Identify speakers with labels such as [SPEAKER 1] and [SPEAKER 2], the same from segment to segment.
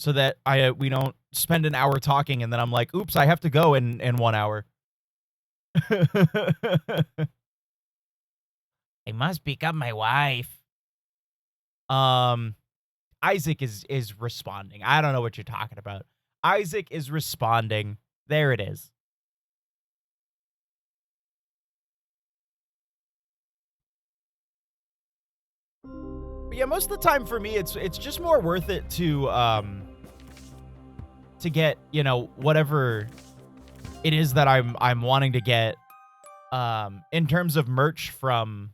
[SPEAKER 1] so that we don't spend an hour talking and then I'm like, oops, I have to go in 1 hour. I must pick up my wife. Isaac is responding. I don't know what you're talking about. Isaac is responding. There it is. But yeah, most of the time for me, it's just more worth it to get, you know, whatever it is that I'm wanting to get in terms of merch from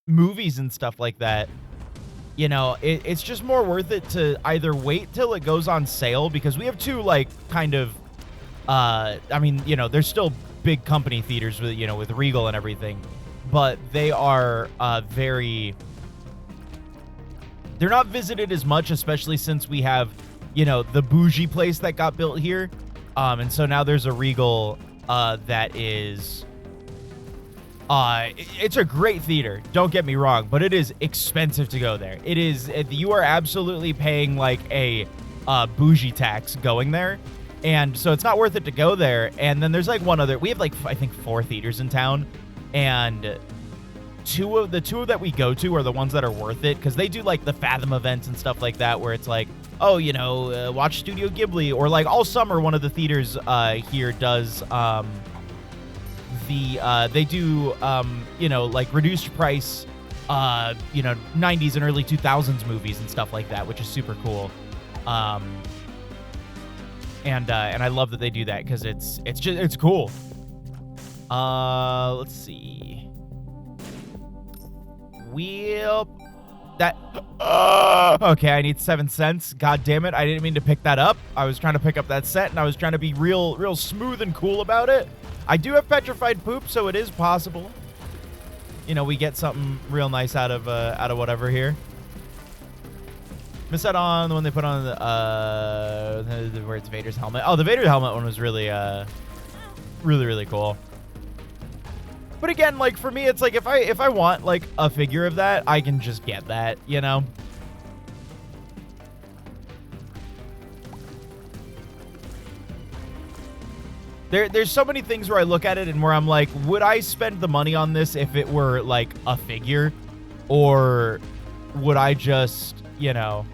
[SPEAKER 1] movies and stuff like that. You know, it's just more worth it to either wait till it goes on sale, because we have two, like, kind of, I mean, you know, there's still big company theaters with, you know, with Regal and everything, but they are they're not visited as much, especially since we have, you know, the bougie place that got built here. And so now there's a Regal that is... it's a great theater, don't get me wrong, but it is expensive to go there. It is, you are absolutely paying like a bougie tax going there, and so it's not worth it to go there. And then there's like one other, we have like, I think 4 theaters in town, and two of that we go to are the ones that are worth it, because they do like the Fathom events and stuff like that, where it's like, oh, you know, watch Studio Ghibli, or like all summer one of the theaters here does they do, you know, like reduced price, you know, 90s and early 2000s movies and stuff like that, which is super cool. And I love that they do that, because it's cool. Let's see. Okay, I need 7 cents. God damn it, I didn't mean to pick that up. I was trying to pick up that set, and I was trying to be real smooth and cool about it. I do have petrified poop, so it is possible, you know, we get something real nice out of whatever here. Missed out on the one they put on the where it's Vader's helmet. Oh, the Vader helmet one was really really cool. But again, like for me, it's like if I want like a figure of that, I can just get that, you know. There's so many things where I look at it and where I'm like, would I spend the money on this if it were like a figure, or would I just, you know,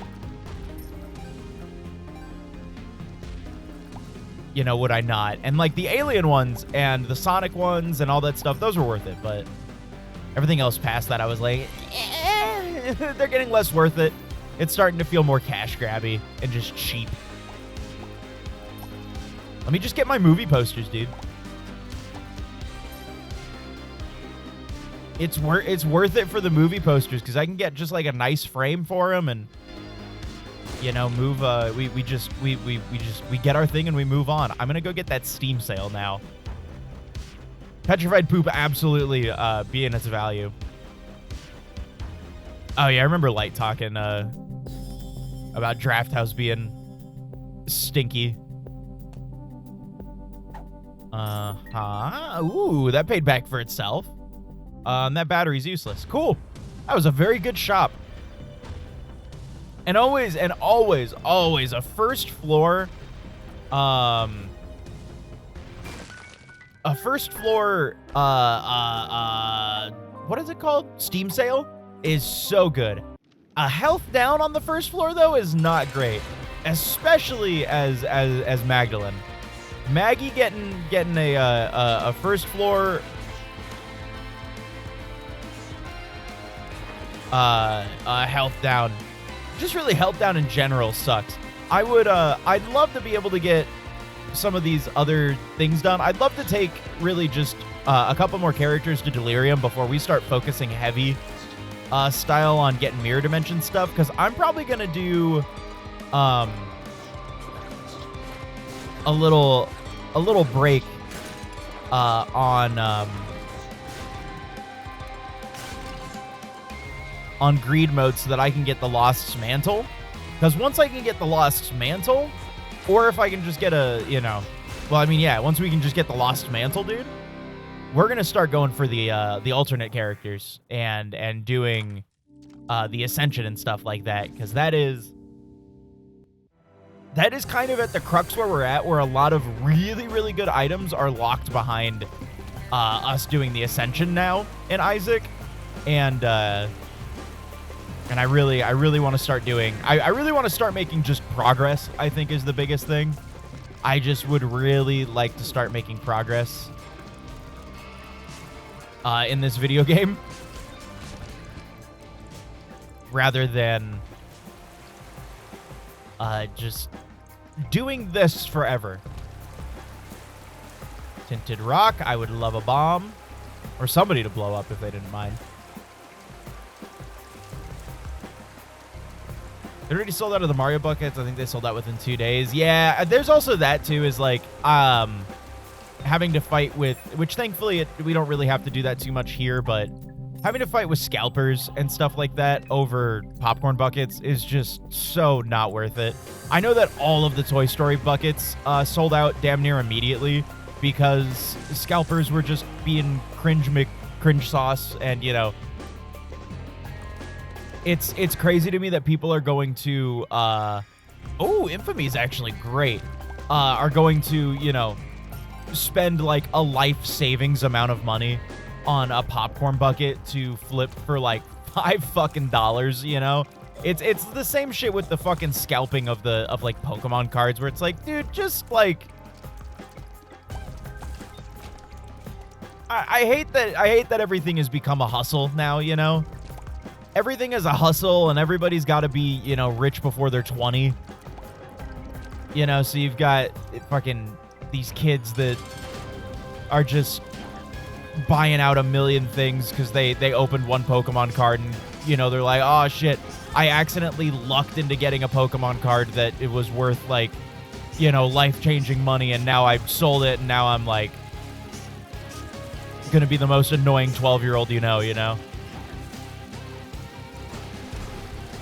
[SPEAKER 1] would I not? And like the Alien ones and the Sonic ones and all that stuff, those were worth it, but everything else past that, I was like, they're getting less worth it. It's starting to feel more cash grabby and just cheap. Let me just get my movie posters, dude. It's worth it for the movie posters, because I can get just like a nice frame for them, and you know, move. We get our thing and we move on. I'm gonna go get that Steam sale now. Petrified poop absolutely being its value. Oh yeah, I remember Light talking about Draft House being stinky. Ooh, that paid back for itself. That battery's useless. Cool. That was a very good shop. And always a first floor, what is it called? Steam sale is so good. A health down on the first floor though is not great, especially as Magdalene. Maggie getting a first floor health down, just really health down in general sucks. I'd love to be able to get some of these other things done. I'd love to take really just a couple more characters to Delirium before we start focusing heavy style on getting mirror dimension stuff, because I'm probably gonna do a little break on greed mode so that I can get the Lost's Mantle. Because once I can get the Lost's Mantle, or if I can just get a, you know, well, I mean, yeah, once we can just get the Lost Mantle, dude, we're gonna start going for the alternate characters and doing the Ascension and stuff like that, because that is that is kind of at the crux where we're at, where a lot of really, really good items are locked behind us doing the Ascension now in Isaac. And I really want to start doing, I really want to start making just progress, I think is the biggest thing. I just would really like to start making progress in this video game rather than just doing this forever. Tinted rock, I would love a bomb or somebody to blow up if they didn't mind. They already sold out of the Mario buckets. I think they sold out within 2 days. Yeah, there's also that too, is like having to fight with, which thankfully we don't really have to do that too much here, but having to fight with scalpers and stuff like that over popcorn buckets is just so not worth it. I know that all of the Toy Story buckets sold out damn near immediately because scalpers were just being cringe sauce, and you know, it's crazy to me that people are going to Infamy is actually great. Are going to, you know, spend like a life savings amount of money on a popcorn bucket to flip for like $5 you know? It's the same shit with the fucking scalping of like Pokemon cards, where it's like, dude, just like I hate that everything has become a hustle now, you know? Everything is a hustle and everybody's got to be, you know, rich before they're 20. You know, so you've got fucking these kids that are just buying out a million things because they opened one Pokemon card and, you know, they're like, oh shit, I accidentally lucked into getting a Pokemon card that it was worth like, you know, life-changing money, and now I've sold it and now I'm like gonna be the most annoying 12-year-old you know?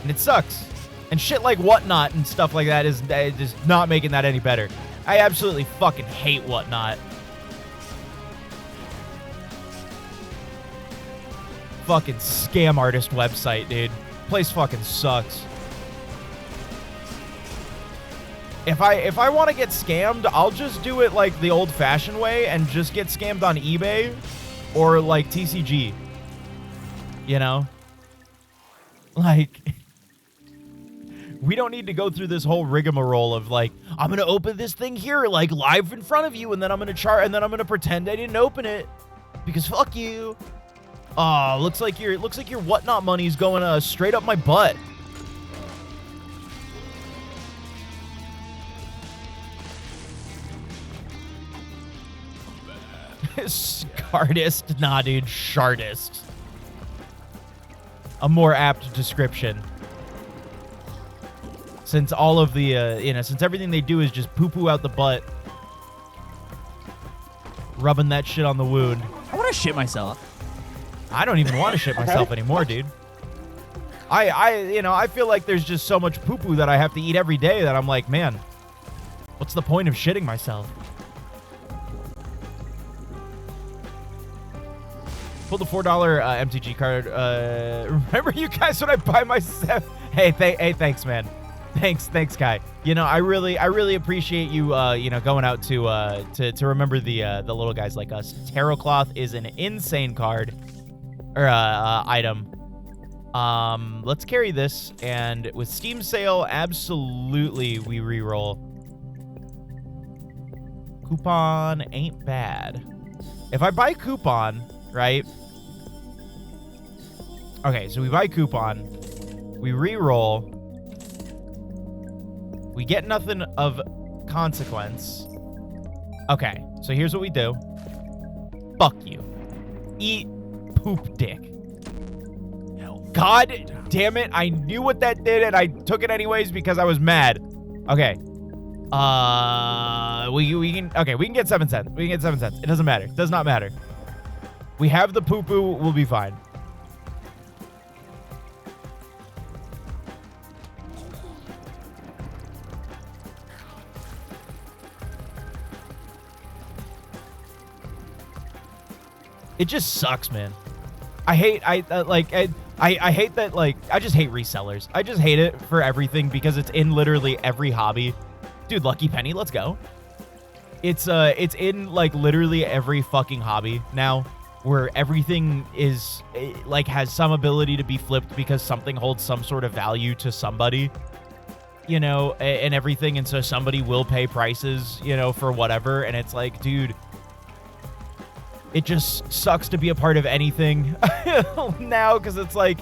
[SPEAKER 1] And it sucks. And shit like Whatnot and stuff like that is just not making that any better. I absolutely fucking hate Whatnot. Fucking scam artist website, dude. Place fucking sucks. If I want to get scammed, I'll just do it like the old-fashioned way and just get scammed on eBay or like TCG. You know? Like, we don't need to go through this whole rigmarole of like, I'm gonna open this thing here like live in front of you, and then I'm gonna pretend I didn't open it because fuck you. Oh, looks like your Whatnot money's going straight up my butt. Scardist? Nah, dude, Shardist. A more apt description. Since all of the, since everything they do is just poo-poo out the butt. Rubbing that shit on the wound.
[SPEAKER 2] I want to shit myself.
[SPEAKER 1] I don't even want to shit myself anymore, dude. I feel like there's just so much poo-poo that I have to eat every day that I'm like, man, what's the point of shitting myself? Pull the $4 MTG card. Remember you guys when I buy myself? Hey, thanks, man. Thanks, Kai. You know, I really appreciate you, going out to remember the little guys like us. Tarot Cloth is an insane card or item. Let's carry this, and with Steam sale, absolutely we reroll. Coupon ain't bad. If I buy coupon, right? Okay, so we buy coupon, we reroll. We get nothing of consequence. Okay, so here's what we do. Fuck you. Eat poop dick. Hell. God damn it. I knew what that did and I took it anyways because I was mad. Okay. We can get 7 cents. We can get 7 cents. It doesn't matter. It does not matter. We have the poo-poo. We'll be fine. It just sucks, man. I hate that, like, I just hate resellers. I just hate it for everything because it's in literally every hobby. Dude, Lucky Penny, let's go. It's in like literally every fucking hobby now, where everything is like has some ability to be flipped because something holds some sort of value to somebody, you know, and everything, and so somebody will pay prices, you know, for whatever, and it's like, dude, it just sucks to be a part of anything now, because it's like,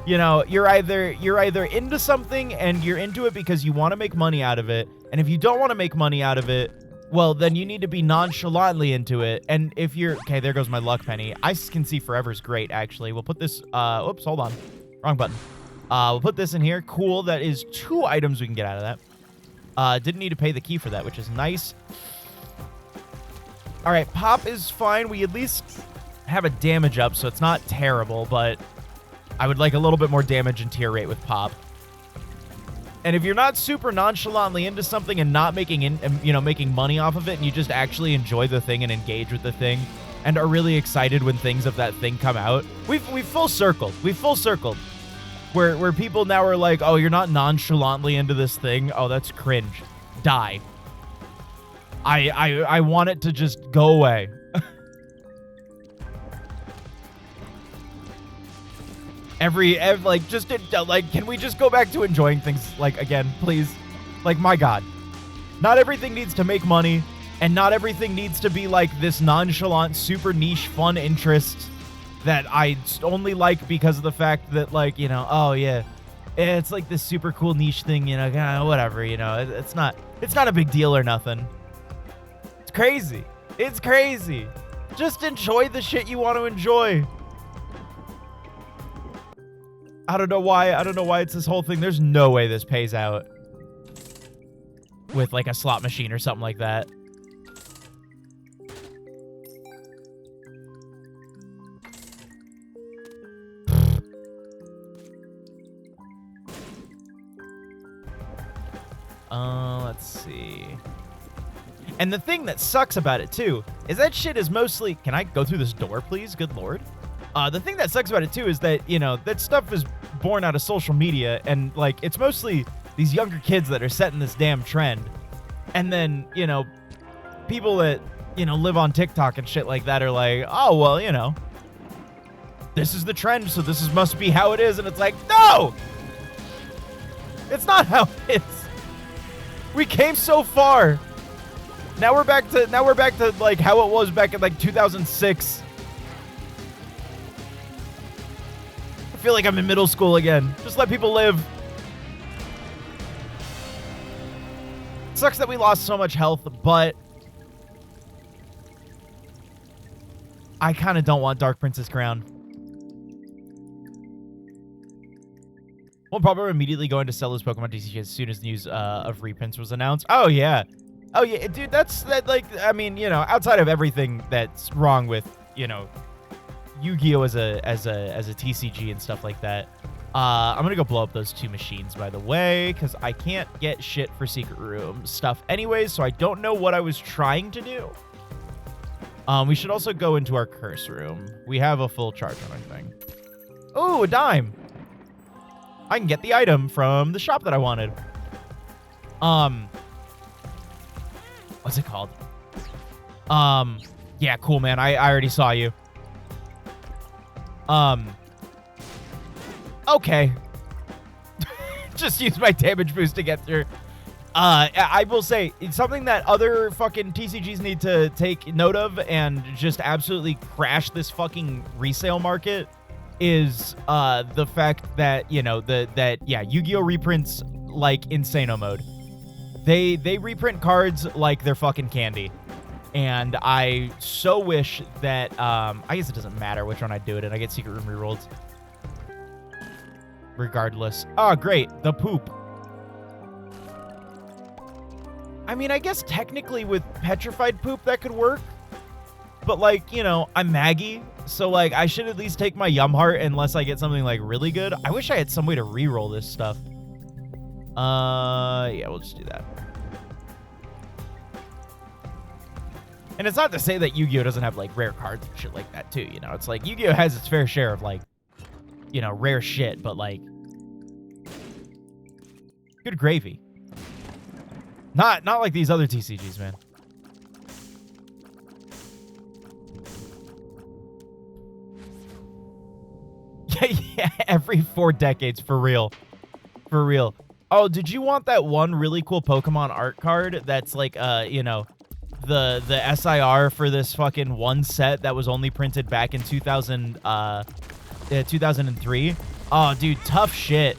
[SPEAKER 1] you know, you're either into something and you're into it because you want to make money out of it, and if you don't want to make money out of it, well, then you need to be nonchalantly into it. And if you're okay, there goes my luck penny. I can see forever's great, actually. We'll put this oops, hold on, wrong button. We'll put this in here. Cool. That is 2 items we can get out of that. Didn't need to pay the key for that, which is nice. All right, pop is fine. We at least have a damage up, so it's not terrible, but I would like a little bit more damage and tier rate with pop. And if you're not super nonchalantly into something and not making making money off of it, and you just actually enjoy the thing and engage with the thing, and are really excited when things of that thing come out, we've full circled. We've full circled. Where people now are like, oh, you're not nonchalantly into this thing. Oh, that's cringe. Die. I want it to just go away. can we just go back to enjoying things, like, again, please? Like, my God. Not everything needs to make money, and not everything needs to be, like, this nonchalant, super niche, fun interest that I only like because of the fact that, like, you know, oh, yeah, it's, like, this super cool niche thing, you know, whatever, you know, it's not a big deal or nothing. It's crazy. It's crazy. Just enjoy the shit you want to enjoy. I don't know why it's this whole thing. There's no way this pays out with, like, a slot machine or something like that. Let's see. And the thing that sucks about it, too, is that shit is mostly... Can I go through this door, please? Good lord. The thing that sucks about it, too, is that, you know, that stuff is born out of social media, and, like, it's mostly these younger kids that are setting this damn trend. And then, you know, people that, you know, live on TikTok and shit like that are like, oh, well, you know, this is the trend, so this must be how it is. And it's like, no! It's not how it is. We came so far. Now we're back to like how it was back in like 2006. I feel like I'm in middle school again. Just let people live. It sucks that we lost so much health, but I kind of don't want Dark Princess Crown. We'll probably immediately go into sell his Pokemon TCG as soon as news of reprints was announced. Oh yeah, dude. That like, I mean, you know, outside of everything that's wrong with, you know, Yu-Gi-Oh as a TCG and stuff like that. I'm gonna go blow up those 2 machines, by the way, because I can't get shit for Secret Room stuff anyways, so I don't know what I was trying to do. We should also go into our curse room. We have a full charge on our thing. Ooh, a dime. I can get the item from the shop that I wanted. What's it called? Yeah, cool, man. I already saw you. Okay. Just use my damage boost to get through. I will say, it's something that other fucking TCGs need to take note of and just absolutely crash this fucking resale market is the fact that, you know, Yu-Gi-Oh reprints like Insano mode. They reprint cards like they're fucking candy. And I so wish that, I guess it doesn't matter which one I do it in. I get Secret Room rerolls. Regardless. Oh, great. The poop. I mean, I guess technically with petrified poop that could work. But, like, you know, I'm Maggie. So, like, I should at least take my Yum Heart unless I get something, like, really good. I wish I had some way to reroll this stuff. Yeah, we'll just do that. And it's not to say that Yu-Gi-Oh doesn't have, like, rare cards and shit like that, too, you know? It's like, Yu-Gi-Oh has its fair share of, like, you know, rare shit, but, like, good gravy. Not like these other TCGs, man. Yeah, every 4 decades, for real. For real. Oh, did you want that one really cool Pokemon art card that's like, you know, the SIR for this fucking one set that was only printed back in 2003? Oh, dude, tough shit.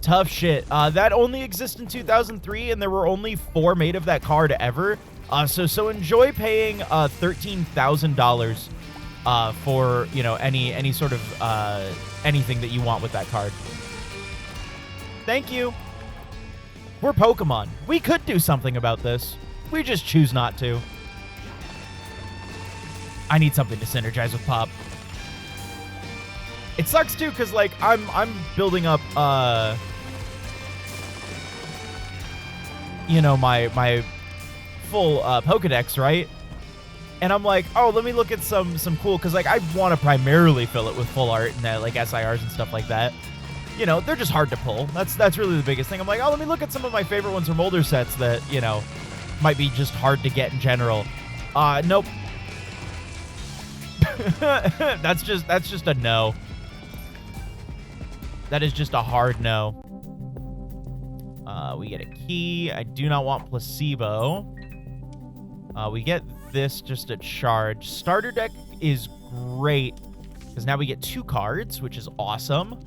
[SPEAKER 1] Tough shit. That only exists in 2003, and there were only 4 made of that card ever. So enjoy paying $13,000 for, you know, any sort of anything that you want with that card. Thank you. We're Pokemon. We could do something about this. We just choose not to. I need something to synergize with Pop. It sucks too, cause like I'm building up you know, my full Pokedex, right? And I'm like, oh, let me look at some cool, cause like I want to primarily fill it with full art and like SIRs and stuff like that. You know, they're just hard to pull. That's really the biggest thing. I'm like, oh, let me look at some of my favorite ones from older sets that, you know, might be just hard to get in general. Nope. that's just a no. That is just a hard no. We get a key. I do not want placebo. We get this just a charge. Starter deck is great because now we get 2 cards, which is awesome.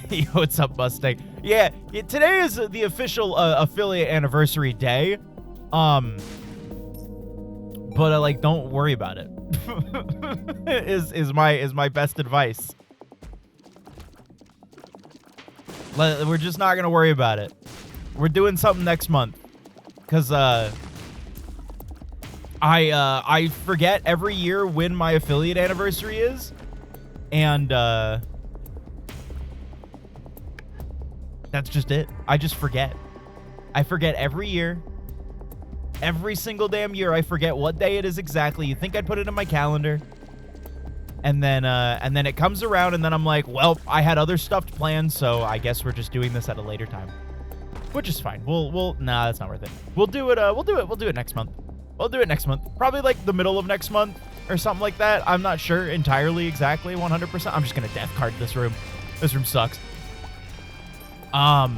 [SPEAKER 1] Yo, what's up, Mustang? Yeah, today is the official affiliate anniversary day. But like, don't worry about it. is my best advice. We're just not gonna worry about it. We're doing something next month, cause I forget every year when my affiliate anniversary is, and that's just it. I just forget. I forget every year. Every single damn year, I forget what day it is exactly. You think I'd put it in my calendar. And then it comes around, and then I'm like, well, I had other stuff planned, so I guess we're just doing this at a later time. Which is fine. Nah, that's not worth it. We'll do it next month. We'll do it next month. Probably like the middle of next month or something like that. I'm not sure entirely exactly 100%. I'm just gonna death card this room. This room sucks. But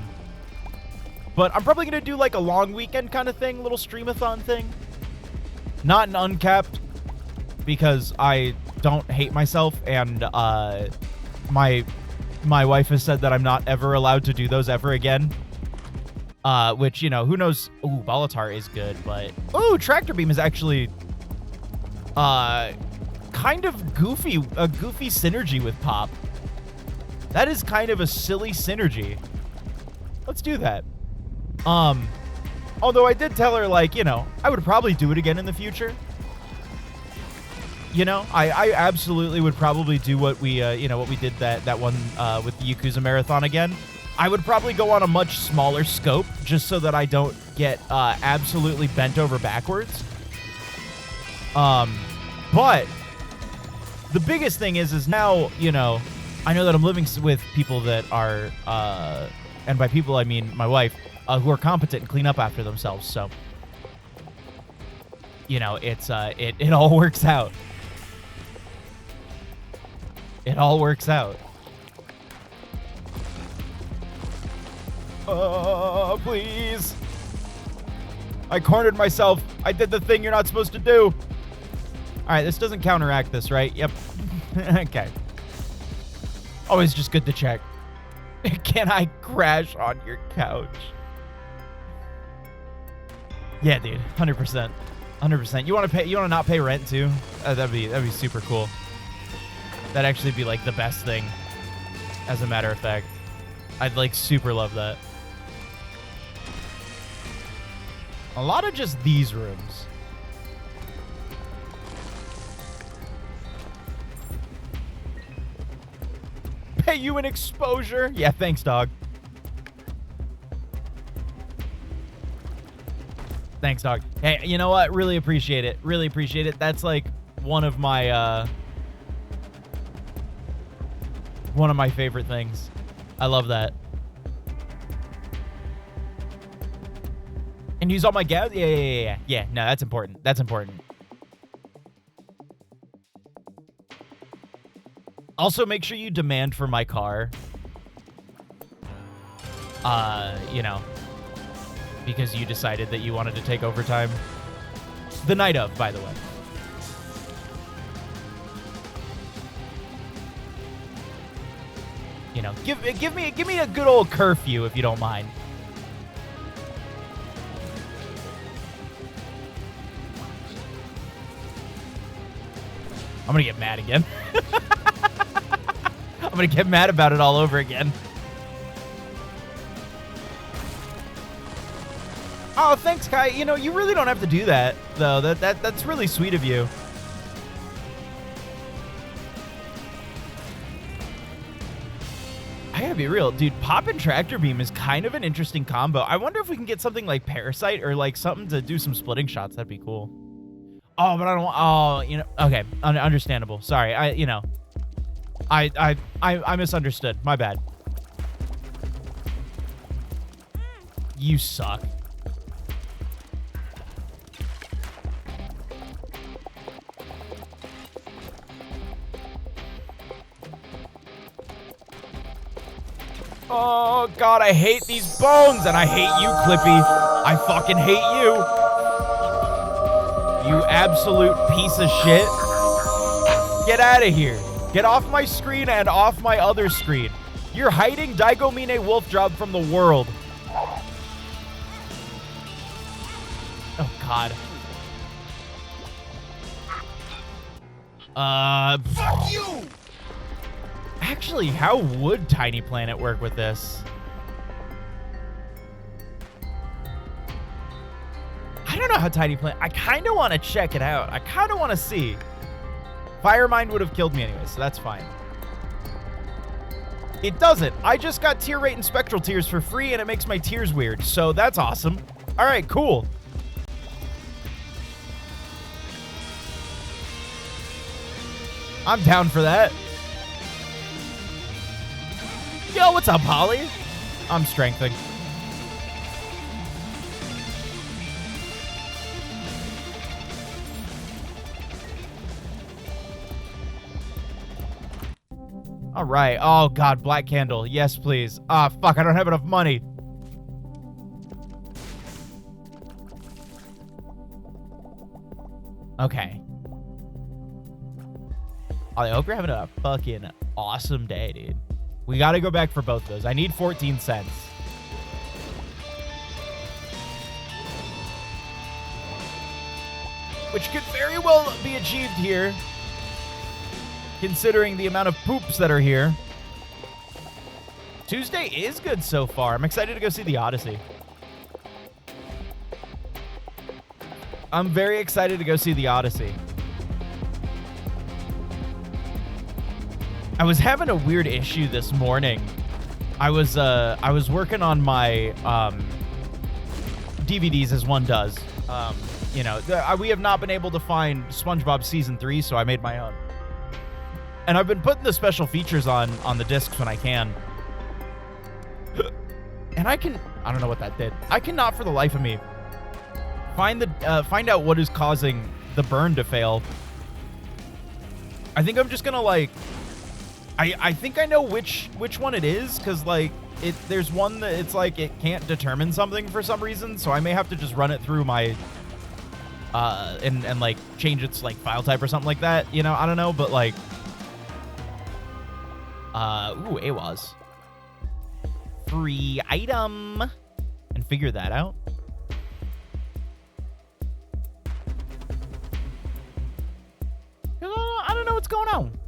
[SPEAKER 1] I'm probably gonna do like a long weekend kind of thing, little streamathon thing. Not an uncapped, because I don't hate myself, and my wife has said that I'm not ever allowed to do those ever again. Which, you know, who knows? Ooh, Bolitar is good, but ooh, Tractor Beam is actually kind of goofy, a goofy synergy with Pop. That is kind of a silly synergy. Let's do that. Although I did tell her, like, you know, I would probably do it again in the future. You know, I absolutely would probably do what we, you know, what we did that one with the Yakuza Marathon again. I would probably go on a much smaller scope just so that I don't get absolutely bent over backwards. But the biggest thing is now, you know, I know that I'm living with people that are, and by people I mean my wife, who are competent and clean up after themselves. So, you know, it's it all works out. It all works out. Please. I cornered myself. I did the thing you're not supposed to do. All right, this doesn't counteract this, right? Yep. Okay. Always just good to check. Can I crash on your couch? Yeah, dude. 100%. 100%. You want to pay? You want to not pay rent too? That'd be super cool. That'd actually be like the best thing. As a matter of fact, I'd like super love that. A lot of just these rooms. Pay you an exposure? Yeah, thanks, dog. Thanks, dog. Hey, you know what? Really appreciate it. Really appreciate it. That's like one of my favorite things. I love that. And use all my gas? Yeah. Yeah, no, that's important. That's important. Also, make sure you demand for my car. You know, because you decided that you wanted to take overtime. The night of, by the way. You know, give me a good old curfew if you don't mind. I'm gonna get mad again. I'm gonna get mad about it all over again. Oh, thanks, Kai. You know, you really don't have to do that, though. That's really sweet of you. I gotta be real, dude. Pop and Tractor Beam is kind of an interesting combo. I wonder if we can get something like Parasite or like something to do some splitting shots. That'd be cool. Oh, but I don't want. Oh, you know. Okay, understandable. Sorry. I misunderstood. My bad. You suck. Oh, God, I hate these bones, and I hate you, Clippy. I fucking hate you. You absolute piece of shit. Get out of here. Get off my screen and off my other screen. You're hiding Daigomine Wolf Job from the world. Oh, God. Fuck you! Actually, how would Tiny Planet work with this? I don't know how Tiny Planet... I kind of want to check it out. I kind of want to see. Firemind would have killed me anyway, so that's fine. It doesn't. I just got Tear Rate and Spectral Tears for free, and it makes my tears weird, so that's awesome. All right, cool. I'm down for that. Yo, what's up, Holly? I'm strengthening. All right. Oh, God, Black Candle. Yes, please. Ah, fuck, I don't have enough money. Okay. I hope you're having a fucking awesome day, dude. We got to go back for both those. I need 14 cents. Which could very well be achieved here, considering the amount of poops that are here. Tuesday is good so far. I'm excited to go see The Odyssey. I'm very excited to go see The Odyssey. I was having a weird issue this morning. I was working on my DVDs as one does. You know, we have not been able to find SpongeBob Season 3, so I made my own. And I've been putting the special features on the discs when I can. And I don't know what that did. I cannot for the life of me find out what is causing the burn to fail. I think I'm just gonna like, I think I know which one it is, because like there's one that it's like it can't determine something for some reason, so I may have to just run it through my and like change its like file type or something like that, you know. I don't know, but like ooh, AWAS free item, and figure that out. I don't know what's going on.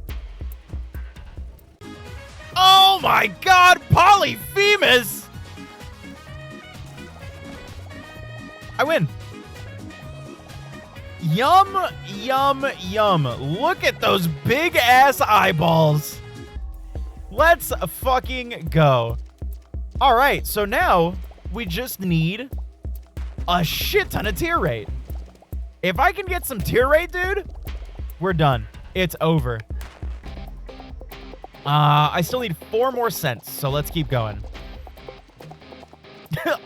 [SPEAKER 1] Oh my God, Polyphemus! I win. Yum, yum, yum. Look at those big ass eyeballs. Let's fucking go. All right, so now we just need a shit ton of tier rate. If I can get some tier rate, dude, we're done. It's over. I still need 4 more cents, so let's keep going.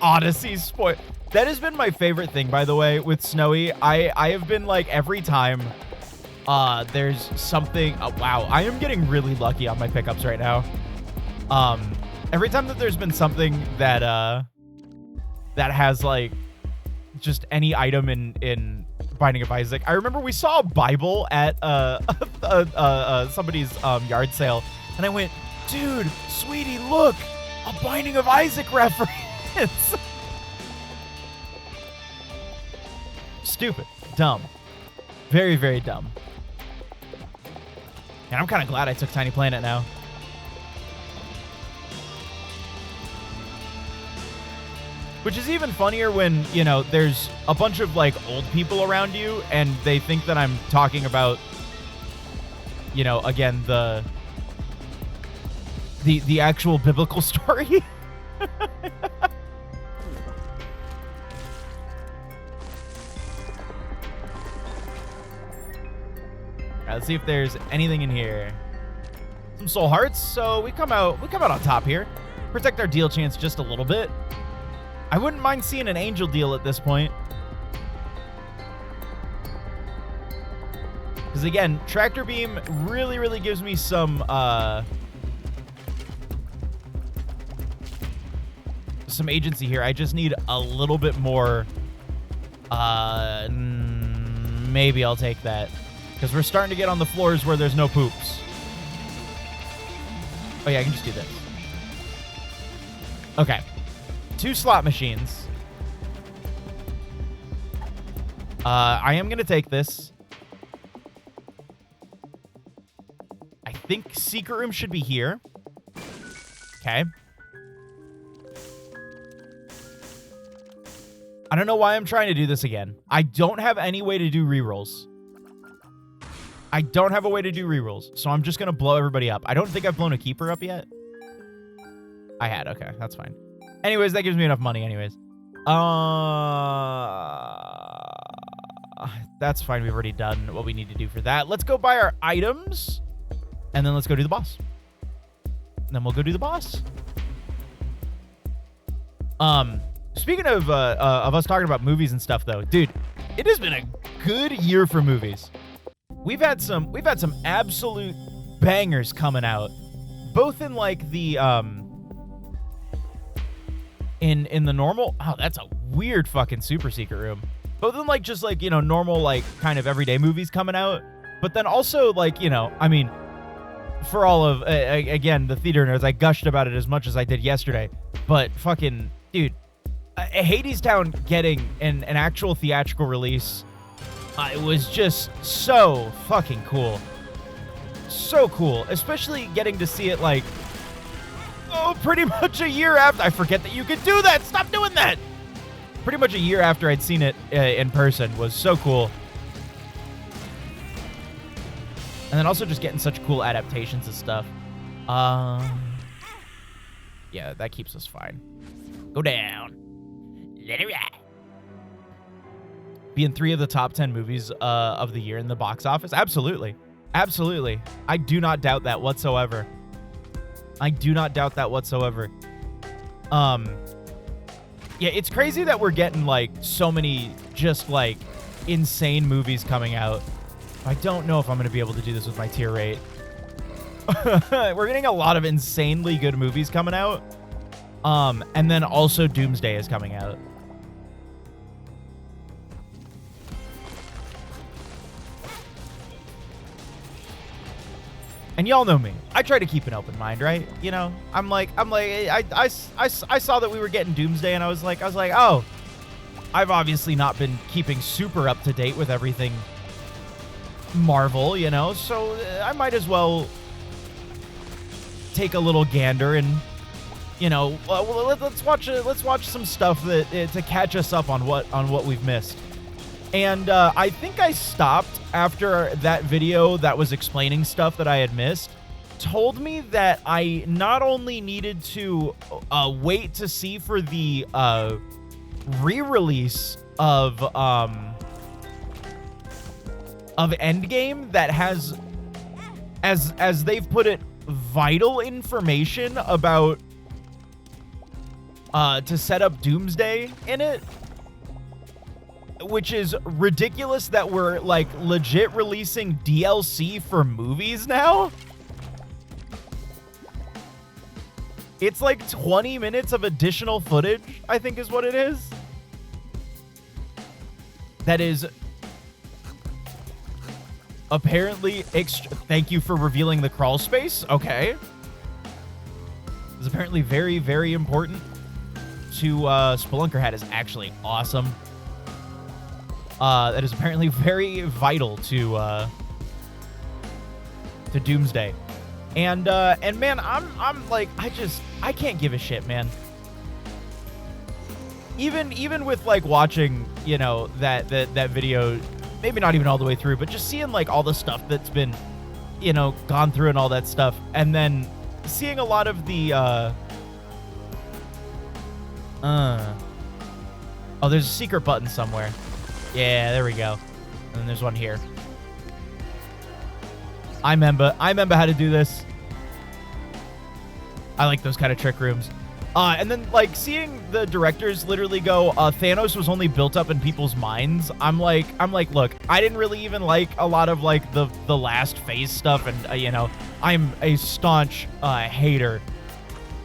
[SPEAKER 1] Odyssey spoil. That has been my favorite thing, by the way, with Snowy. I have been like, every time there's something. Oh, wow, I am getting really lucky on my pickups right now. Every time that there's been something that that has like just any item in Binding of Isaac. I remember we saw a Bible at somebody's yard sale, and I went, dude, sweetie, look, a Binding of Isaac reference. Stupid, dumb, very, very dumb. And I'm kind of glad I took Tiny Planet now. Which is even funnier when, you know, there's a bunch of, like, old people around you, and they think that I'm talking about, you know, again, the actual biblical story. Let's see if there's anything in here. Some soul hearts, so we come out on top here. Protect our deal chance just a little bit. I wouldn't mind seeing an angel deal at this point. Because again, Tractor Beam really, really gives me some agency here. I just need a little bit more. Maybe I'll take that. Because we're starting to get on the floors where there's no poops. Oh yeah, I can just do this. Okay. 2 slot machines. I am going to take this. I think secret room should be here. Okay. I don't know why I'm trying to do this again. I don't have any way to do rerolls. I don't have a way to do rerolls, so I'm just going to blow everybody up. I don't think I've blown a keeper up yet. I had. Okay, that's fine. Anyways, that gives me enough money anyways. That's fine. We've already done what we need to do for that. Let's go buy our items, and then let's go do the boss. And then we'll go do the boss. Speaking of us talking about movies and stuff, though, dude, it has been a good year for movies. We've had some absolute bangers coming out, both in like the in the normal. Oh, that's a weird fucking super secret room. Both in like just like, you know, normal like kind of everyday movies coming out, but then also like, you know, I mean, for all of again the theater nerds, I gushed about it as much as I did yesterday, but fucking dude, Hades Town getting an actual theatrical release, it was just so fucking cool. So cool, especially getting to see it like, oh, pretty much a year after. I forget that you could do that. Stop doing that. Pretty much a year after I'd seen it in person was so cool. And then also just getting such cool adaptations and stuff. Yeah, that keeps us fine. Go down. Let it ride. Being 3 of the top 10 movies of the year in the box office? Absolutely. Absolutely. I do not doubt that whatsoever. I do not doubt that whatsoever. Yeah, it's crazy that we're getting like so many just like insane movies coming out. I don't know if I'm going to be able to do this with my tier rate. We're getting a lot of insanely good movies coming out. And then also Doomsday is coming out. And y'all know me. I try to keep an open mind, right? You know, I saw that we were getting Doomsday, and I was like, oh, I've obviously not been keeping super up to date with everything Marvel, you know, so I might as well take a little gander and, you know, let's watch some stuff that to catch us up on what we've missed. And I think I stopped after that video that was explaining stuff that I had missed, told me that I not only needed to wait to see for the re-release of Endgame that has, as they've put it, vital information about to set up Doomsday in it, which is ridiculous that we're like legit releasing DLC for movies now. It's like 20 minutes of additional footage, I think is what it is. That is apparently thank you for revealing the crawl space. Okay. It's apparently very, very important to Spelunker Hat is actually awesome. That is apparently very vital to Doomsday. And man, I'm like, I can't give a shit, man. Even with like watching, you know, that video, maybe not even all the way through, but just seeing like all the stuff that's been, you know, gone through and all that stuff, and then seeing a lot of the oh, there's a secret button somewhere. Yeah, there we go. And then there's one here. I remember how to do this. I like those kind of trick rooms. And then, like, seeing the directors literally go, Thanos was only built up in people's minds. I'm like, look, I didn't really even like a lot of, like, the last phase stuff. And, you know, I'm a staunch hater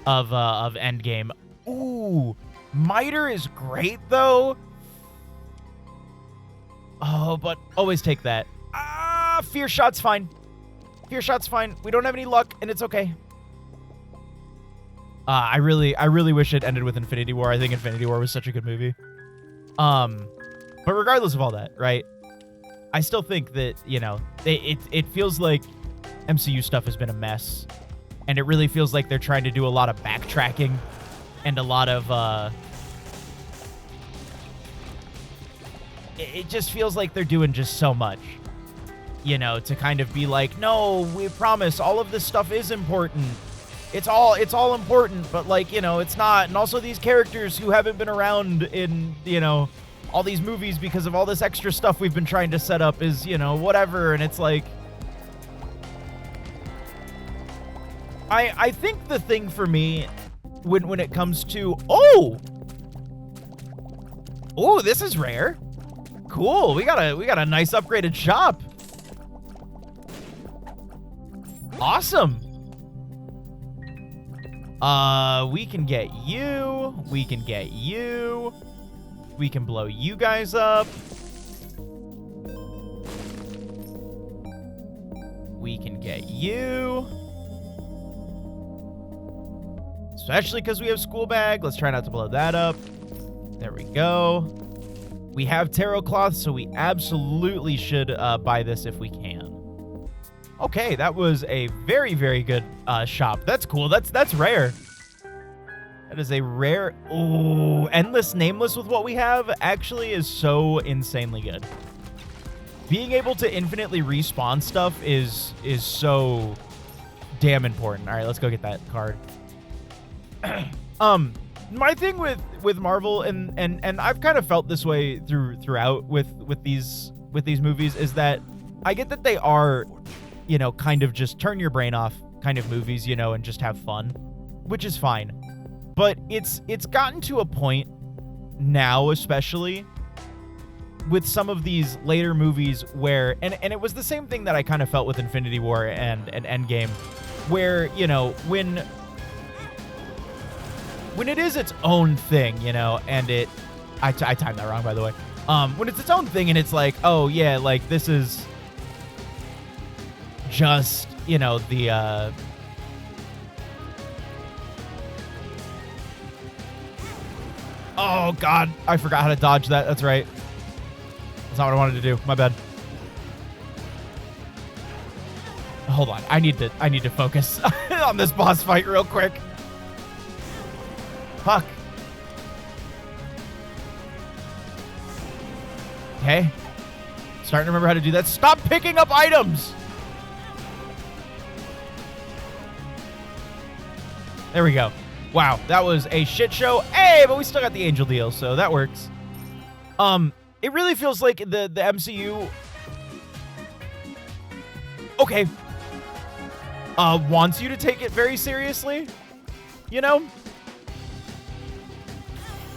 [SPEAKER 1] of Endgame. Ooh, Miter is great, though. Oh, but always take that. Fear Shot's fine. Fear Shot's fine. We don't have any luck, and it's okay. I really wish it ended with Infinity War. I think Infinity War was such a good movie. But regardless of all that, right? I still think that, you know, it feels like MCU stuff has been a mess. And it really feels like they're trying to do a lot of backtracking and a lot of, it just feels like they're doing just so much, you know, to kind of be like, no, we promise all of this stuff is important. It's all important, but, like, you know, it's not. And also these characters who haven't been around in, you know, all these movies because of all this extra stuff we've been trying to set up is, you know, whatever. And it's like, I think the thing for me when it comes to, oh, this is rare. Cool. We got a nice upgraded shop. Awesome. We can get you. We can get you. We can blow you guys up. We can get you. Especially because we have school bag. Let's try not to blow that up. There we go. We have tarot cloth, so we absolutely should buy this if we can. Okay, that was a very, very good shop. That's cool. That's rare. That is a rare... Ooh, Endless Nameless with what we have actually is so insanely good. Being able to infinitely respawn stuff is so damn important. All right, let's go get that card. My thing with Marvel, and I've kind of felt this way throughout with these movies, is that I get that they are, you know, kind of just turn your brain off kind of movies, you know, and just have fun, which is fine. But it's gotten to a point now, especially with some of these later movies where, and it was the same thing that I kind of felt with Infinity War and Endgame, where, you know, when it is its own thing, you know, and I timed that wrong, by the way. When it's its own thing and it's like, oh yeah, like this is just, you know, the, oh God, I forgot how to dodge that. That's right. That's not what I wanted to do. My bad. Hold on. I need to focus on this boss fight real quick. Fuck. Okay. Starting to remember how to do that. Stop picking up items! There we go. Wow, that was a shit show. Hey, but we still got the angel deal, so that works. It really feels like the MCU... Okay. Wants you to take it very seriously. You know?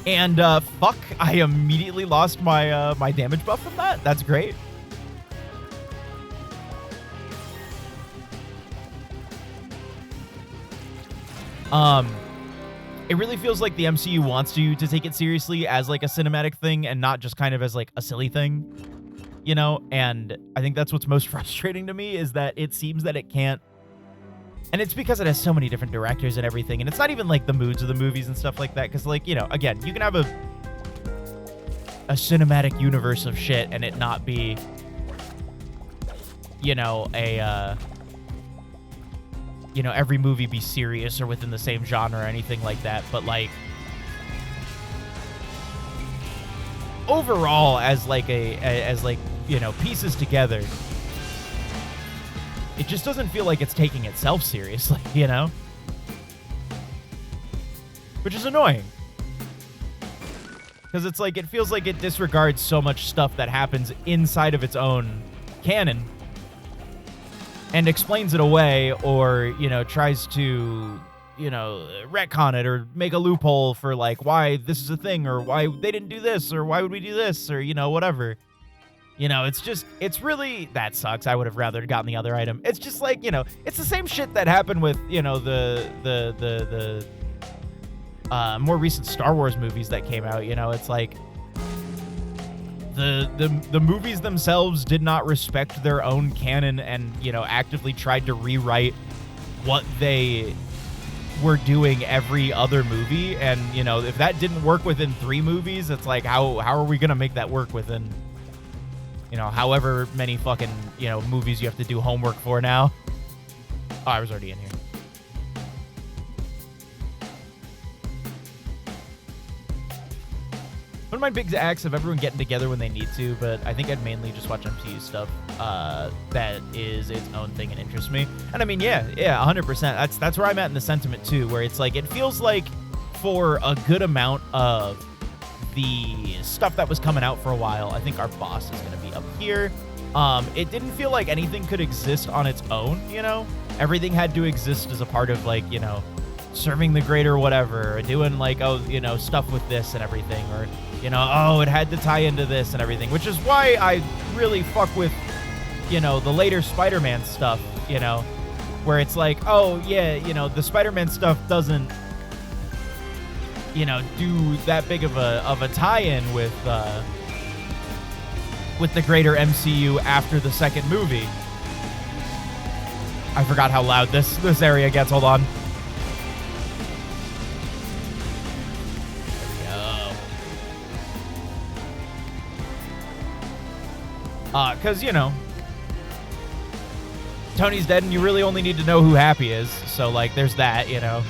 [SPEAKER 1] And fuck, I immediately lost my my damage buff from that. That's great. It really feels like the MCU wants you to take it seriously as like a cinematic thing and not just kind of as like a silly thing, you know? And I think that's what's most frustrating to me is that it seems that it can't. And it's because it has so many different directors and everything. And it's not even like the moods of the movies and stuff like that. Because like, you know, again, you can have a cinematic universe of shit and it not be, you know, you know, every movie be serious or within the same genre or anything like that. But like overall as like as like, you know, pieces together, it just doesn't feel like it's taking itself seriously, you know? Which is annoying. Because it's like, it feels like it disregards so much stuff that happens inside of its own canon and explains it away or, you know, tries to, you know, retcon it or make a loophole for like why this is a thing or why they didn't do this or why would we do this or, you know, whatever. You know, it's just, it's really, that sucks. I would have rather gotten the other item. It's just like, you know, it's the same shit that happened with, you know, the more recent Star Wars movies that came out. You know, it's like the movies themselves did not respect their own canon and, you know, actively tried to rewrite what they were doing every other movie. And, you know, if that didn't work within 3 movies, it's like, how are we going to make that work within, you know, however many fucking, you know, movies you have to do homework for now. Oh, I was already in here. One of my big acts of everyone getting together when they need to, but I think I'd mainly just watch MCU stuff that is its own thing and interests me. And I mean, yeah, 100%. That's where I'm at in the sentiment too, where it's like, it feels like for a good amount of the stuff that was coming out for a while, I think our boss is going to be up here. It didn't feel like anything could exist on its own, you know? Everything had to exist as a part of like, you know, serving the greater whatever, or doing like, oh, you know, stuff with this and everything, or, you know, oh, it had to tie into this and everything, which is why I really fuck with, you know, the later Spider-Man stuff, you know, where it's like, oh, yeah, you know, the Spider-Man stuff doesn't, you know, do that big of a tie-in with the greater MCU after the second movie. I forgot how loud this area gets. Hold on. Because, you know, Tony's dead and you really only need to know who Happy is. So, like, there's that, you know.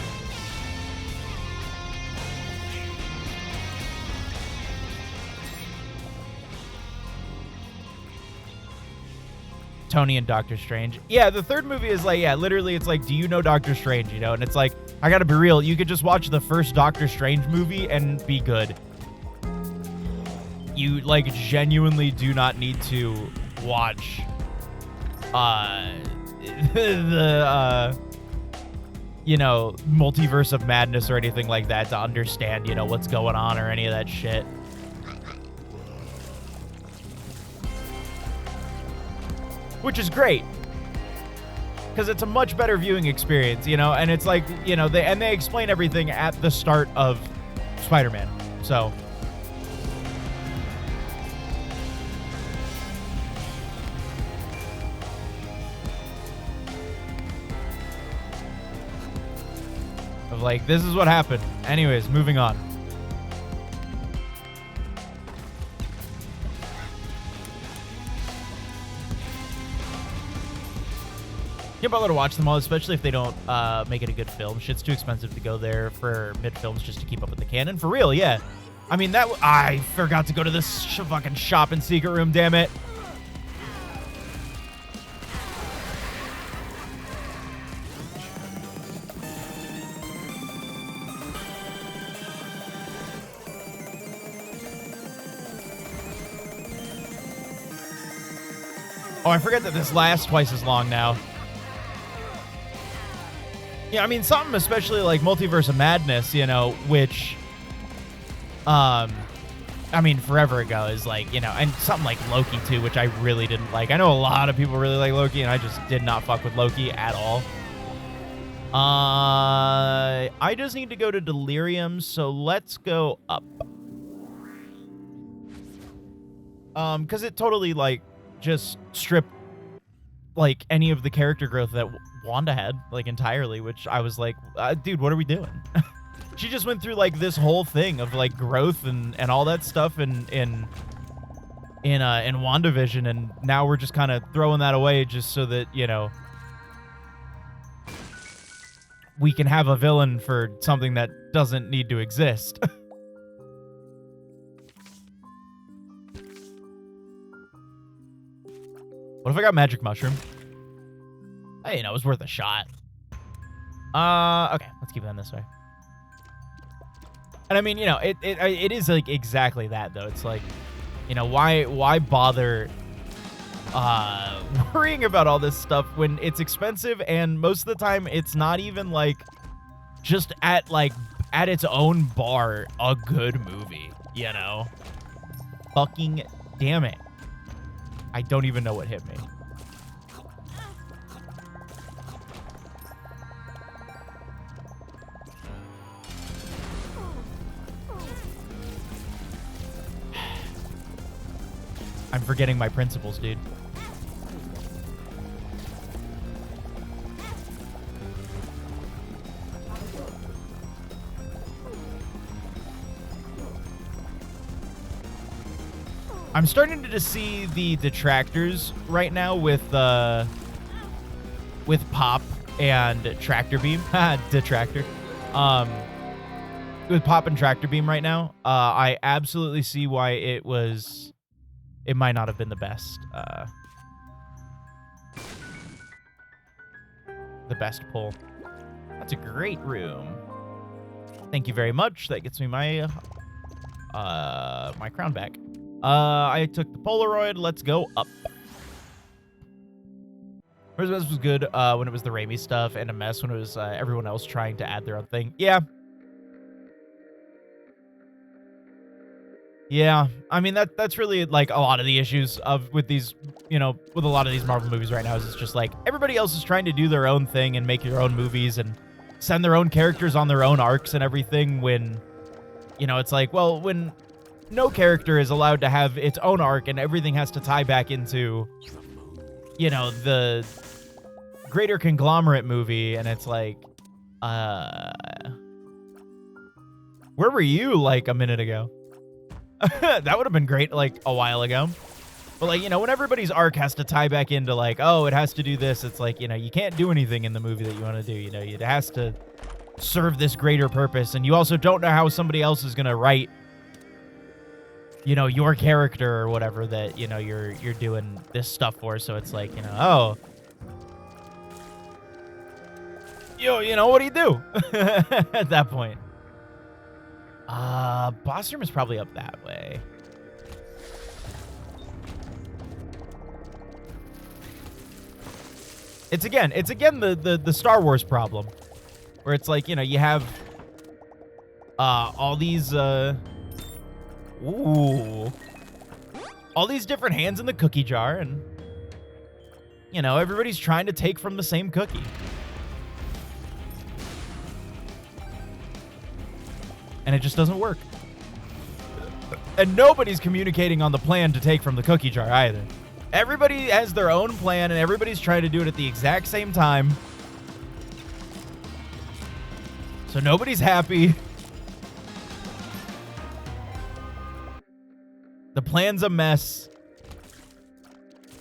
[SPEAKER 1] Tony and Doctor Strange. Yeah, the third movie is like, yeah, literally it's like, do you know Doctor Strange, you know? And it's like, I gotta be real, you could just watch the first Doctor Strange movie and be good. You, like, genuinely do not need to watch you know, Multiverse of Madness or anything like that to understand, you know, what's going on or any of that shit. Which is great, because it's a much better viewing experience, you know, and it's like, you know, they explain everything at the start of Spider-Man, so. Of like, this is what happened. Anyways, moving on. Can't bother to watch them all, especially if they don't make it a good film. Shit's too expensive to go there for mid-films just to keep up with the canon. For real, yeah. I mean, I forgot to go to this fucking shop and secret room, damn it. Oh, I forget that this lasts twice as long now. Yeah, I mean, something especially like Multiverse of Madness, you know, which I mean, forever ago is like, you know, and something like Loki too, which I really didn't like. I know a lot of people really like Loki, and I just did not fuck with Loki at all. I just need to go to Delirium, so let's go up. Because it totally, like, just stripped, like, any of the character growth that Wanda had, like, entirely, which I was like, dude, what are we doing? She just went through, like, this whole thing of, like, growth and all that stuff in WandaVision, and now we're just kind of throwing that away just so that, you know, we can have a villain for something that doesn't need to exist. What if I got Magic Mushroom? Hey, you know, it was worth a shot. Okay, let's keep it this way. And I mean, you know, it is like exactly that though. It's like, you know, why bother worrying about all this stuff when it's expensive, and most of the time it's not even like just at its own bar a good movie, you know? Fucking damn it. I don't even know what hit me. I'm forgetting my principles, dude. I'm starting to just see the detractors right now with Pop and Tractor Beam. Detractor. With Pop and Tractor Beam right now. I absolutely see why it might not have been the best pull. That's a great room. Thank you very much. That gets me my my crown back. I took the Polaroid. Let's go up. First Mess was good when it was the Raimi stuff, and a mess when it was everyone else trying to add their own thing. Yeah. Yeah. I mean, that's really like a lot of the issues with these, you know, with a lot of these Marvel movies right now is it's just like everybody else is trying to do their own thing and make their own movies and send their own characters on their own arcs and everything when, you know, it's like, well, when no character is allowed to have its own arc and everything has to tie back into, you know, the greater conglomerate movie, and it's like, where were you like a minute ago? That would have been great like a while ago. But like, you know, when everybody's arc has to tie back into like, oh, it has to do this, it's like, you know, you can't do anything in the movie that you want to do, you know, it has to serve this greater purpose, and you also don't know how somebody else is going to write, you know, your character or whatever that, you know, you're doing this stuff for. So it's like, you know, oh, you know, what do you do at that point? Boss room is probably up that way. It's again the Star Wars problem, where it's like, you know, you have all these all these different hands in the cookie jar, and you know, everybody's trying to take from the same cookie. And it just doesn't work. And nobody's communicating on the plan to take from the cookie jar either. Everybody has their own plan, and everybody's trying to do it at the exact same time. So nobody's happy. The plan's a mess.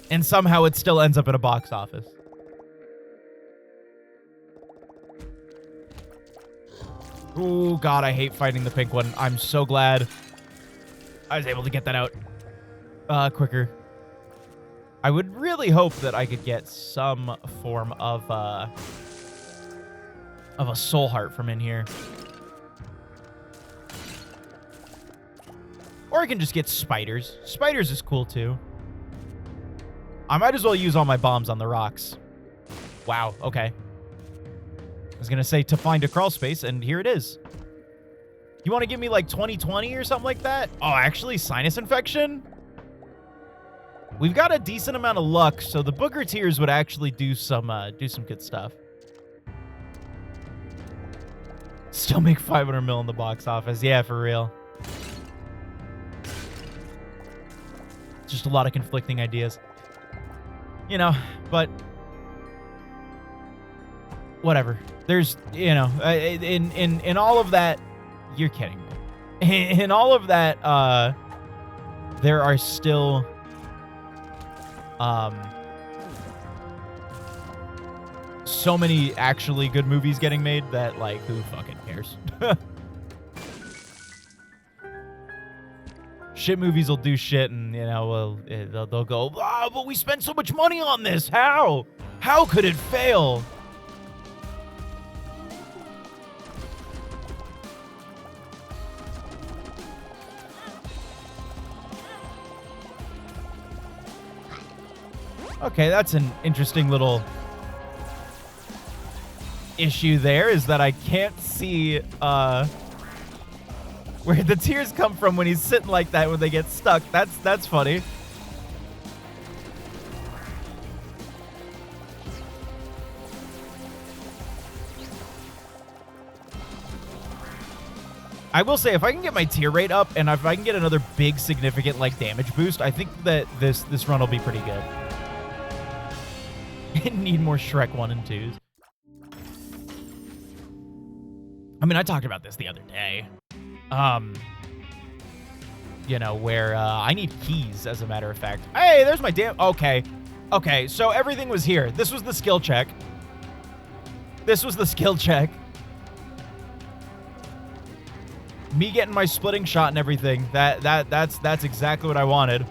[SPEAKER 1] And somehow it still ends up in a box office. Oh, God, I hate fighting the pink one. I'm so glad I was able to get that out quicker. I would really hope that I could get some form of a soul heart from in here. Or I can just get spiders. Spiders is cool, too. I might as well use all my bombs on the rocks. Wow, okay. I was going to say to find a crawl space, and here it is. You want to give me like 2020 or something like that? Oh, actually, sinus infection? We've got a decent amount of luck, so the booger tears would actually do some good stuff. Still make 500 mil in the box office. Yeah, for real. Just a lot of conflicting ideas. You know, but whatever. There's, you know, in all of that, you're kidding me. In all of that, there are still so many actually good movies getting made that, like, who fucking cares? Shit movies will do shit, and, you know, well, they'll go, ah, but we spent so much money on this. How? How could it fail? Okay, that's an interesting little issue there, is that I can't see where the tears come from when he's sitting like that when they get stuck. That's funny. I will say, if I can get my tier rate up and if I can get another big significant like damage boost, I think that this run will be pretty good. Need more Shrek 1 and 2s. I mean, I talked about this the other day. You know, where I need keys, as a matter of fact. Hey, there's my damn... Okay. Okay, so everything was here. This was the skill check. This was the skill check. Me getting my splitting shot and everything. That's exactly what I wanted.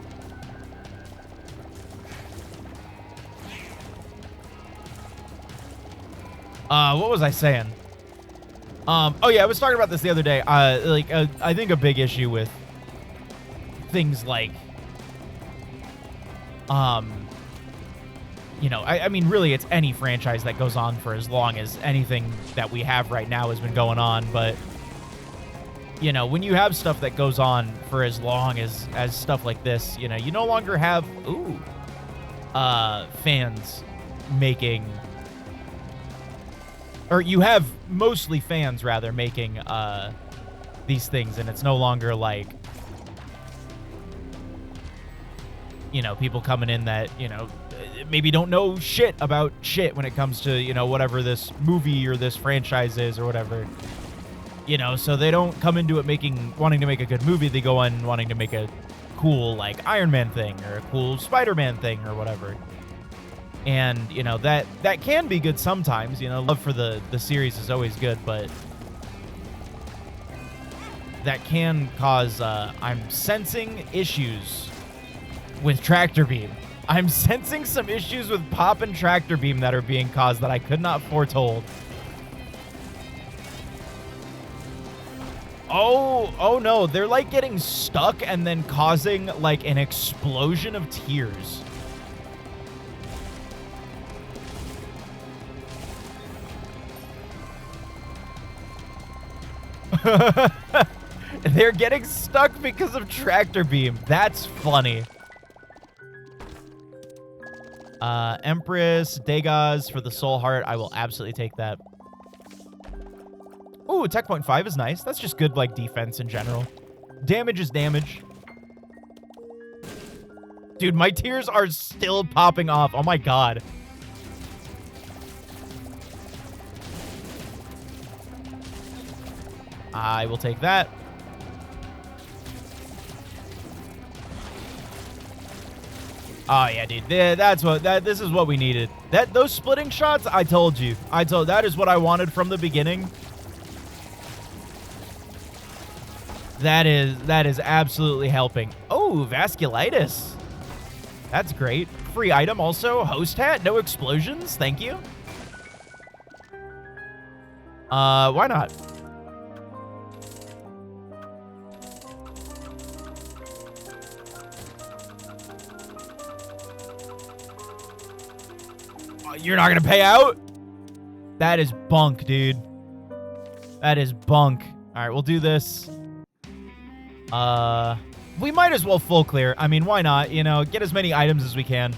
[SPEAKER 1] What was I saying? Oh yeah, I was talking about this the other day. I think a big issue with things like, you know, I mean, really, it's any franchise that goes on for as long as anything that we have right now has been going on. But, you know, when you have stuff that goes on for as long as stuff like this, you know, you no longer have, fans making... Or you have mostly fans, rather, making these things, and it's no longer like, you know, people coming in that, you know, maybe don't know shit about shit when it comes to, you know, whatever this movie or this franchise is or whatever. You know, so they don't come into it wanting to make a good movie. They go in wanting to make a cool, like, Iron Man thing or a cool Spider-Man thing or whatever. And, you know, that can be good sometimes. You know, love for the series is always good, but that can cause, I'm sensing issues with Tractor Beam. I'm sensing some issues with Pop and Tractor Beam that are being caused that I could not foretold. Oh no, they're like getting stuck and then causing like an explosion of tears. They're getting stuck because of Tractor Beam. That's funny. Empress, Degas for the Soul Heart. I will absolutely take that. Ooh, Tech Point 5 is nice. That's just good, like, defense in general. Damage is damage. Dude, my tears are still popping off. Oh my god. I will take that. Oh yeah, dude. This is what we needed. Those splitting shots, I told you. That is what I wanted from the beginning. That is absolutely helping. Oh, vasculitis. That's great. Free item also. Host hat, no explosions. Thank you. Why not? You're not gonna pay out? That is bunk, dude. That is bunk. All right, we'll do this. We might as well full clear. I mean, why not? You know, get as many items as we can.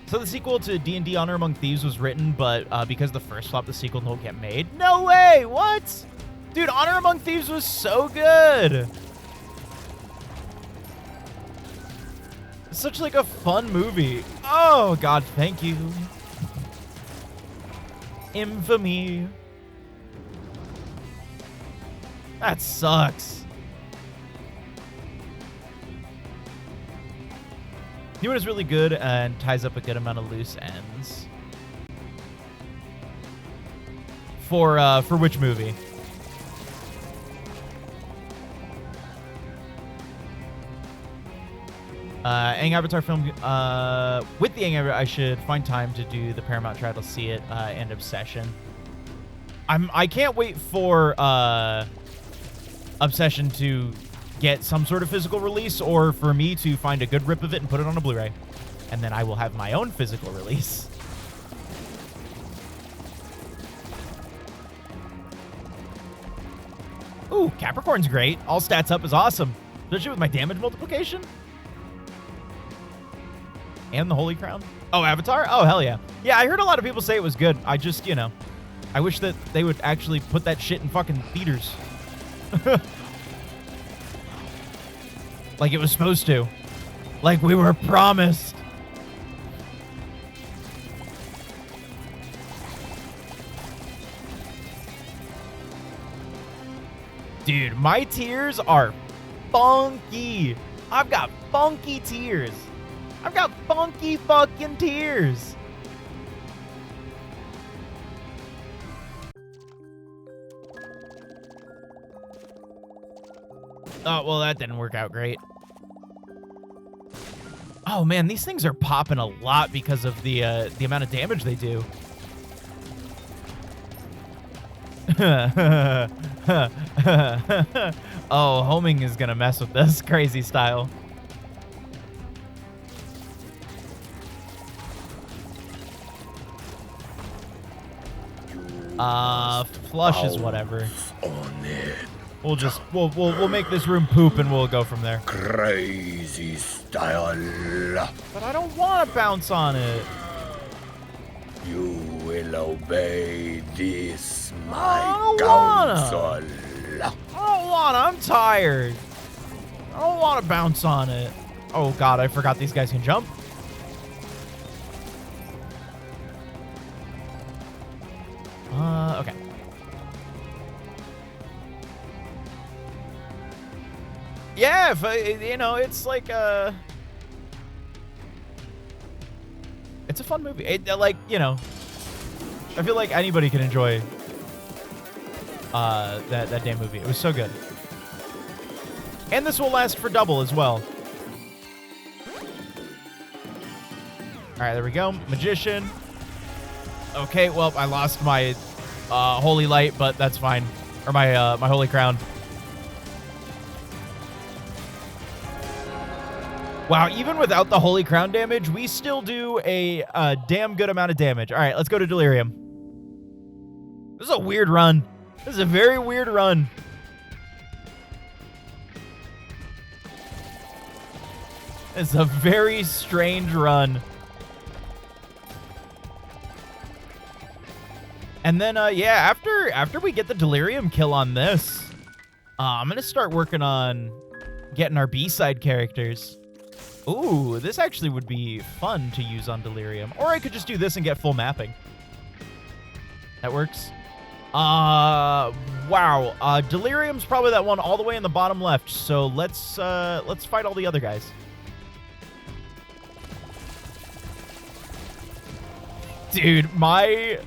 [SPEAKER 1] So the sequel to D&D Honor Among Thieves was written, but because the first flop, the sequel won't get made. No way! What? Dude, Honor Among Thieves was so good. It's such like a fun movie. Oh God, thank you. Infamy. That sucks. New one is really good and ties up a good amount of loose ends. For which movie? Aang Avatar film. With the Aang Avatar, I should find time to do the Paramount Try to See It and Obsession. I can't wait for Obsession to get some sort of physical release, or for me to find a good rip of it and put it on a Blu-ray, and then I will have my own physical release. Ooh, Capricorn's great. All stats up is awesome, especially with my damage multiplication and the Holy Crown. Oh, Avatar? Oh, hell yeah. Yeah, I heard a lot of people say it was good. I just, you know, I wish that they would actually put that shit in fucking theaters. Like it was supposed to. Like we were promised. Dude, my tears are funky. I've got funky tears. I've got funky fucking tears. Oh, well, that didn't work out great. Oh, man, these things are popping a lot because of the amount of damage they do. Oh, homing is going to mess with this crazy style. Flush is whatever.
[SPEAKER 2] On it.
[SPEAKER 1] We'll make this room poop and we'll go from there.
[SPEAKER 2] Crazy style.
[SPEAKER 1] But I don't want to bounce on it.
[SPEAKER 2] You will obey this,
[SPEAKER 1] I
[SPEAKER 2] my
[SPEAKER 1] don't wanna.
[SPEAKER 2] counsel.
[SPEAKER 1] I don't want to. I'm tired. I don't want to bounce on it. Oh, God, I forgot these guys can jump. Okay. Yeah, if, you know, it's like it's a fun movie. Like, you know, I feel like anybody can enjoy that damn movie. It was so good. And this will last for double as well. All right, there we go. Magician. Okay, well, I lost my holy light, but that's fine. Or my my holy crown. Wow, even without the Holy Crown damage, we still do a damn good amount of damage. All right, let's go to Delirium. This is a weird run. This is a very weird run. It's a very strange run. And then, yeah, after we get the Delirium kill on this, I'm going to start working on getting our B-side characters. Ooh, this actually would be fun to use on Delirium. Or I could just do this and get full mapping. That works. Wow. Delirium's probably that one all the way in the bottom left. So let's fight all the other guys. Dude, my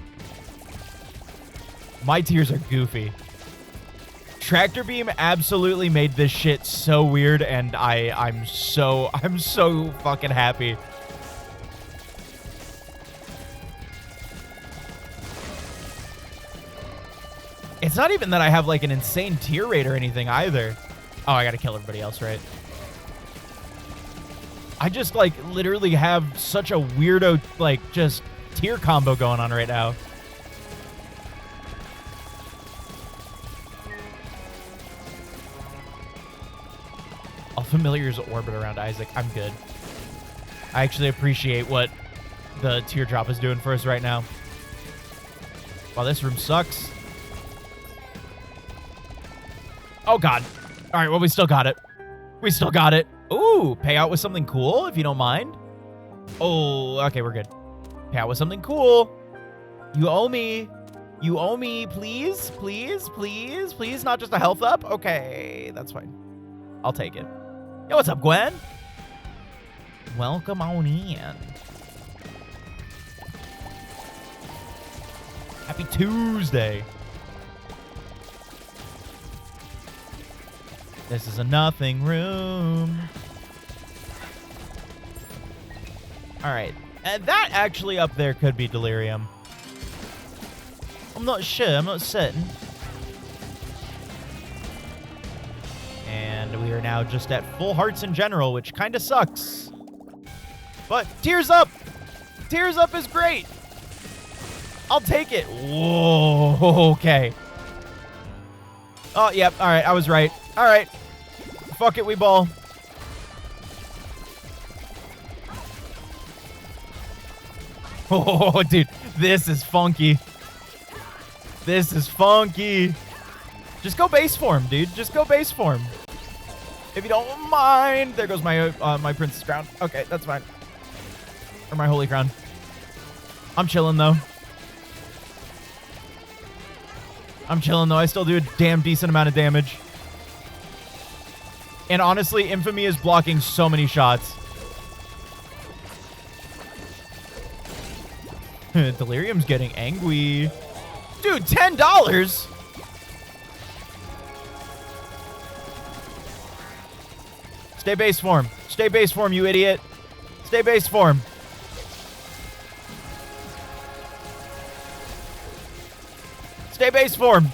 [SPEAKER 1] tears are goofy. Tractor Beam absolutely made this shit so weird, and I'm so fucking happy. It's not even that I have like an insane tier rate or anything either. Oh, I gotta kill everybody else, right? I just like literally have such a weirdo like just tier combo going on right now. All familiars orbit around Isaac. I'm good. I actually appreciate what the teardrop is doing for us right now. Wow, this room sucks. Oh, God. All right, well, we still got it. We still got it. Ooh, pay out with something cool, if you don't mind. Oh, okay, we're good. Pay out with something cool. You owe me. You owe me, please, please, please, please. Not just a health up. Okay, that's fine. I'll take it. Yo, what's up, Gwen? Welcome on in. Happy Tuesday. This is a nothing room. All right. And that actually up there could be delirium. I'm not sure. I'm not certain. And we are now just at full hearts in general, which kind of sucks. But tears up. Tears up is great. I'll take it. Whoa. Okay. Oh, yep. All right. I was right. All right. Fuck it. We ball. Oh, dude. This is funky. This is funky. Just go base form, dude. Just go base form. If you don't mind. There goes my my princess crown. Okay, that's fine. Or my holy crown. I'm chilling, though. I'm chilling, though. I still do a damn decent amount of damage. And honestly, Infamy is blocking so many shots. Delirium's getting angry. Dude, $10? Stay base form. Stay base form, you idiot. Stay base form. Stay base form.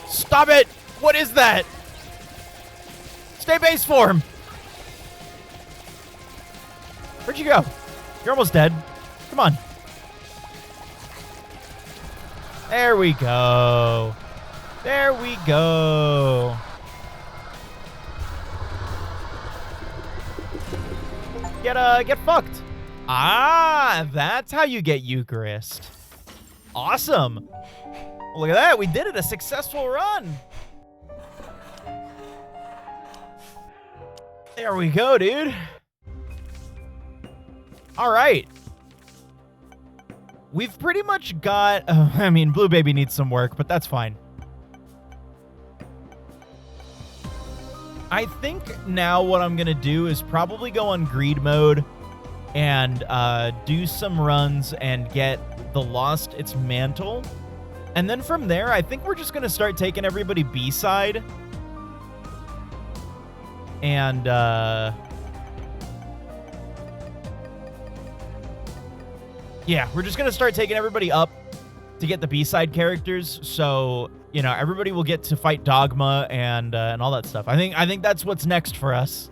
[SPEAKER 1] Stop it. What is that? Stay base form. Where'd you go? You're almost dead. Come on. There we go. There we go. Get fucked. Ah, that's how you get Eucharist. Awesome. Look at that. We did it. A successful run. There we go, dude. All right. We've pretty much got... I mean, Blue Baby needs some work, but that's fine. I think now what I'm going to do is probably go on greed mode and do some runs and get the Lost its mantle. And then from there, I think we're just going to start taking everybody B-side. And... yeah, we're just going to start taking everybody up to get the B-side characters. So, you know, everybody will get to fight Dogma and all that stuff. I think that's what's next for us.